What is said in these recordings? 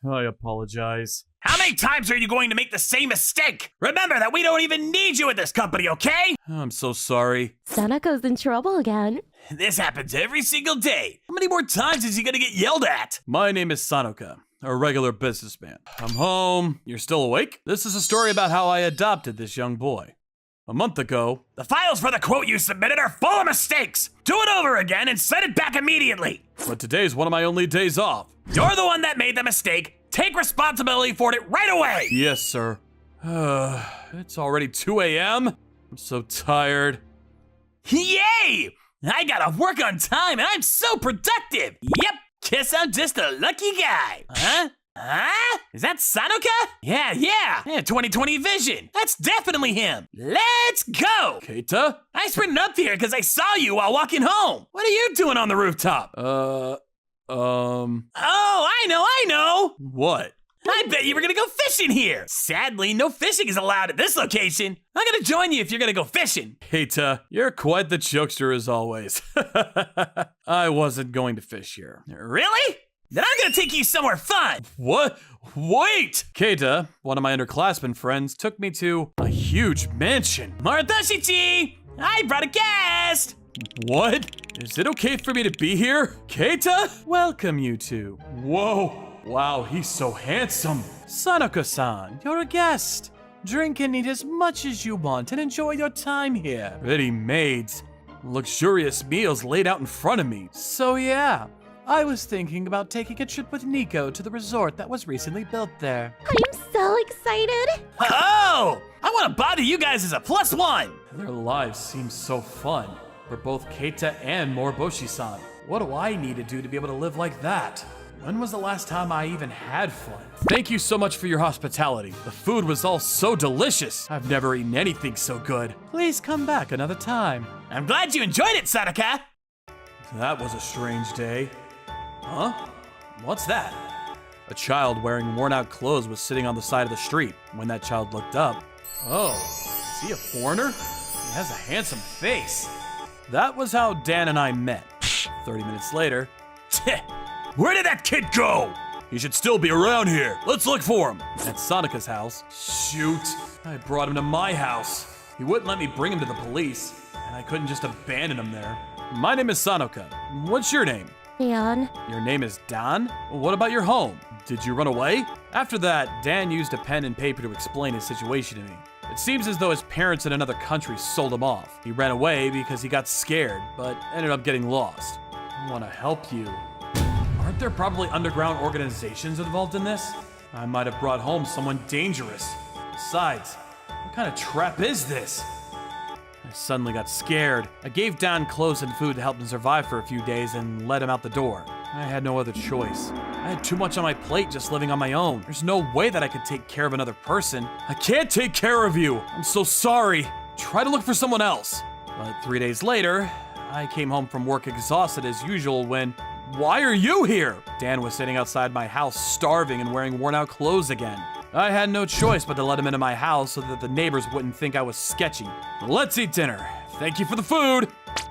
I apologize. How many times are you going to make the same mistake? Remember that we don't even need you at this company, okay? I'm so sorry. Sanako's in trouble again. This happens every single day. How many more times is he gonna get yelled at? My name is Sanoka, a regular businessman. I'm home. You're still awake? This is a story about how I adopted this young boy. A month ago, The files for the quote you submitted are full of mistakes. Do it over again and send it back immediately. but today's one of my only days off. You're the one that made the mistake. Take responsibility for it right away. Yes, sir. It's already 2 a.m. I'm so tired. Yay! I gotta work on time and I'm so productive. Yep, guess I'm just a lucky guy. Huh? Is that Sanoka? Yeah, 2020 vision. That's definitely him. Let's go. Keita? I sprinted up here because I saw you while walking home. What are you doing on the rooftop? Oh, I know. what? I bet you were gonna go fishing here. Sadly, no fishing is allowed at this location. I'm gonna join you if you're gonna go fishing. Keita, you're quite the jokester as always. I wasn't going to fish here. Really? Then I'm gonna take you somewhere fun. What? Wait! Keita, one of my underclassmen friends, took me to a huge mansion. Marutashichi, I brought a guest. What? Is it okay for me to be here? Keita? Welcome, you two. Whoa. Wow, he's so handsome. Sanoka-san, you're a guest. Drink and eat as much as you want and enjoy your time here. Pretty maids. Luxurious meals laid out in front of me. So yeah, I was thinking about taking a trip with Nico to the resort that was recently built there. I'm so excited. Oh, I wanna bother you guys as a +1. Their lives seem so fun for both Keita and Moriboshi-san. What do I need to do to be able to live like that? When was the last time I even had fun? Thank you so much for your hospitality. The food was all so delicious. I've never eaten anything so good. Please come back another time. I'm glad you enjoyed it, Sanoka. That was a strange day. Huh? What's that? A child wearing worn out clothes was sitting on the side of the street. When that child looked up, oh, is he a foreigner? He has a handsome face. That was how Dan and I met. 30 minutes later, Where did that kid go? he should still be around here. Let's look for him. At Sonoka's house. Shoot, I brought him to my house. He wouldn't let me bring him to the police, and I couldn't just abandon him there. My name is Sanoka. What's your name? Dan, Your name is Dan? What about your home? Did you run away? After that, Dan used a pen and paper to explain his situation to me. It seems as though his parents in another country sold him off. He ran away because he got scared, but ended up getting lost. I want to help you. Aren't there probably underground organizations involved in this? I might have brought home someone dangerous. Besides, what kind of trap is this? I suddenly got scared. I gave Dan clothes and food to help him survive for a few days and let him out the door. I had no other choice. I had too much on my plate just living on my own. There's no way that I could take care of another person. I can't take care of you. I'm so sorry. Try to look for someone else. But 3 days later, I came home from work exhausted as usual when... Why are you here? Dan was sitting outside my house starving and wearing worn out clothes again. I had no choice but to let him into my house so that the neighbors wouldn't think I was sketchy. Let's eat dinner. Thank you for the food.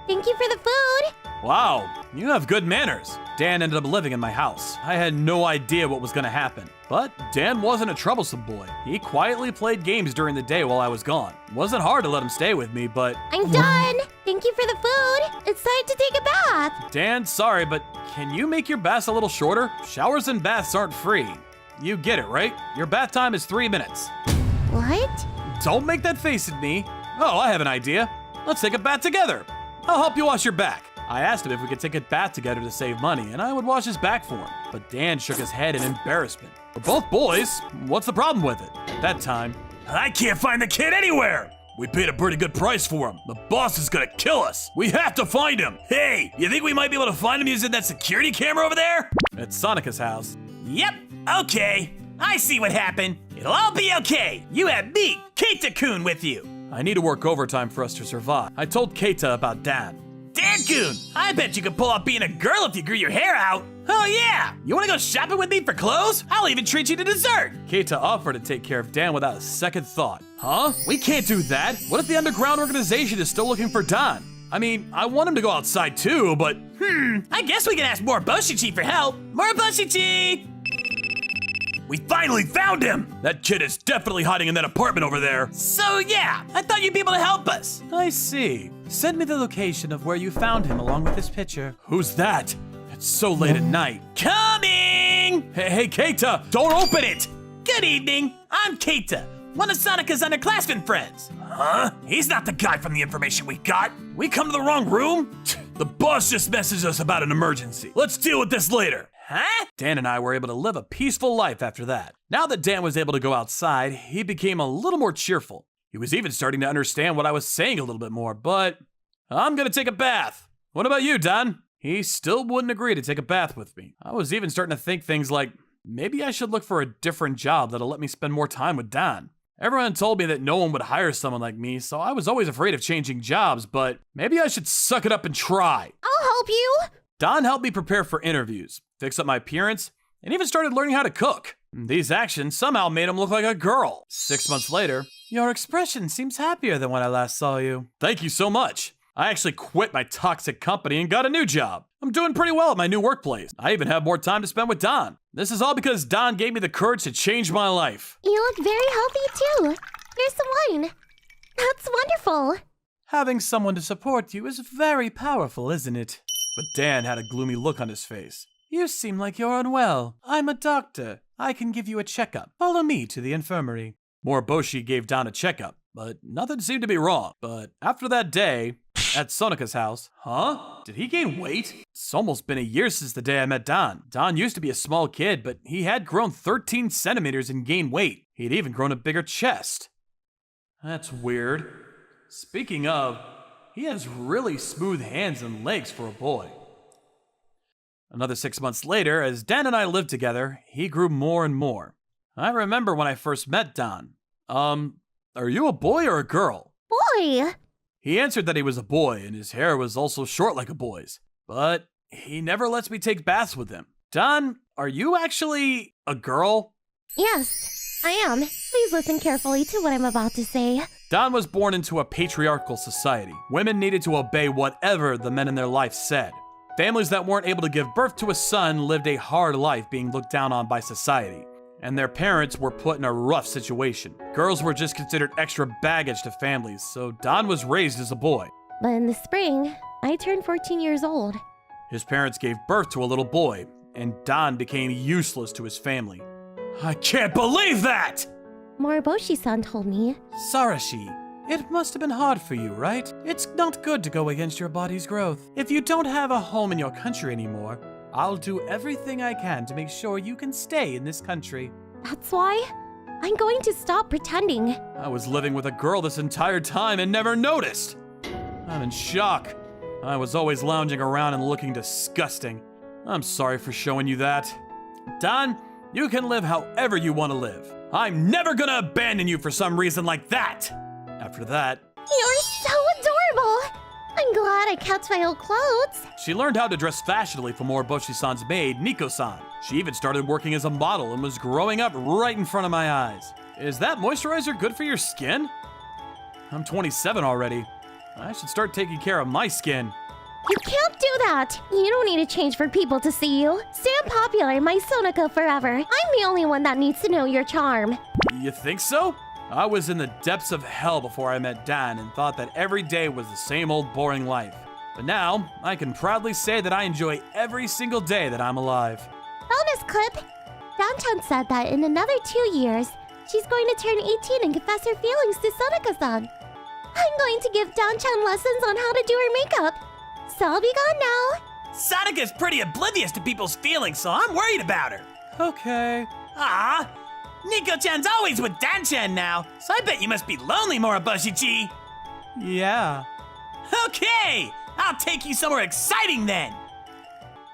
thank you for the food. Wow, you have good manners. Dan ended up living in my house. I had no idea what was gonna happen. But Dan wasn't a troublesome boy. He quietly played games during the day while I was gone. Wasn't hard to let him stay with me, but... I'm done. Thank you for the food. It's time to take a bath. Dan, sorry, but can you make your baths a little shorter? Showers and baths aren't free. You get it, right? Your bath time is 3 minutes. What? Don't make that face at me. Oh, I have an idea. Let's take a bath together. I'll help you wash your back. I asked him if we could take a bath together to save money, and I would wash his back for him. But Dan shook his head in embarrassment. We're both boys. What's the problem with it? At that time, I can't find the kid anywhere. we paid a pretty good price for him. The boss is gonna kill us. We have to find him. Hey, you think we might be able to find him using that security camera over there? At Sonoka's house. Yep, okay. I see what happened. It'll all be okay. You have me, Keita-kun, with you. I need to work overtime for us to survive. I told Keita about Dan. Dan-kun, I bet you could pull off being a girl if you grew your hair out. Oh yeah, you wanna go shopping with me for clothes? I'll even treat you to dessert. Keita offered to take care of Dan without a second thought. Huh? We can't do that. What if the underground organization is still looking for Dan? I mean, I want him to go outside too, but... I guess we can ask Moriboshi for help. Moriboshi! We finally found him! That kid is definitely hiding in that apartment over there. So yeah, I thought you'd be able to help us. I see. Send me the location of where you found him along with this picture. Who's that? It's so late at night. Coming! Hey, Keita, don't open it! Good evening, I'm Keita, one of Sonica's underclassmen friends. Huh? He's not the guy from the information we got. We come to the wrong room? The boss just messaged us about an emergency. Let's deal with this later. Huh? Dan and I were able to live a peaceful life after that. Now that Dan was able to go outside, he became a little more cheerful. He was even starting to understand what I was saying a little bit more, but I'm gonna take a bath. What about you, Don? He still wouldn't agree to take a bath with me. I was even starting to think things like, maybe I should look for a different job that'll let me spend more time with Don. Everyone told me that no one would hire someone like me, so I was always afraid of changing jobs, but maybe I should suck it up and try. I'll help you. Don helped me prepare for interviews, fix up my appearance, and even started learning how to cook. These actions somehow made him look like a girl. 6 months later, your expression seems happier than when I last saw you. Thank you so much. I actually quit my toxic company and got a new job. I'm doing pretty well at my new workplace. I even have more time to spend with Don. This is all because Don gave me the courage to change my life. You look very healthy too. Here's some wine. That's wonderful. Having someone to support you is very powerful, isn't it? But Dan had a gloomy look on his face. You seem like you're unwell. I'm a doctor. I can give you a checkup. Follow me to the infirmary. Moriboshi gave Don a checkup, but nothing seemed to be wrong. But after that day, at Sonika's house, did he gain weight? It's almost been a year since the day I met Don. Don used to be a small kid, but he had grown 13 centimeters and gained weight. He'd even grown a bigger chest. That's weird. Speaking of, he has really smooth hands and legs for a boy. Another 6 months later, as Dan and I lived together, he grew more and more. I remember when I first met Don. Are you a boy or a girl? Boy. He answered that he was a boy, and his hair was also short like a boy's. But he never lets me take baths with him. Don, are you actually a girl? Yes, I am. Please listen carefully to what I'm about to say. Don was born into a patriarchal society. Women needed to obey whatever the men in their life said. Families that weren't able to give birth to a son lived a hard life being looked down on by society, and their parents were put in a rough situation. Girls were just considered extra baggage to families, so Don was raised as a boy. But in the spring, I turned 14 years old. His parents gave birth to a little boy, and Don became useless to his family. I can't believe that! Moriboshi-san told me. Sarashi, it must have been hard for you, right? It's not good to go against your body's growth. If you don't have a home in your country anymore, I'll do everything I can to make sure you can stay in this country. That's why? I'm going to stop pretending. I was living with a girl this entire time and never noticed. I'm in shock. I was always lounging around and looking disgusting. I'm sorry for showing you that. Don, you can live however you want to live. I'm never gonna abandon you for some reason like that. After that, You're so adorable. I'm glad I kept my old clothes. she learned how to dress fashionably from Moriboshi-san's maid, Miko-san. She even started working as a model and was growing up right in front of my eyes. Is that moisturizer good for your skin? I'm 27 already. I should start taking care of my skin. You can't do that. You don't need to change for people to see you. Stay unpopular in my Sonica forever. I'm the only one that needs to know your charm. You think so? I was in the depths of hell before I met Dan and thought that every day was the same old boring life. But now, I can proudly say that I enjoy every single day that I'm alive. Bonus clip. Dan-chan said that in another 2 years, she's going to turn 18 and confess her feelings to Sonica-san. I'm going to give Dan-chan lessons on how to do her makeup. So I'll be gone now. Sonika's pretty oblivious to people's feelings, so I'm worried about her. Okay. Ah, Nico-chan's always with Dan-chan now, so I bet you must be lonely, Moriboshi-chi. Yeah. Okay, I'll take you somewhere exciting then.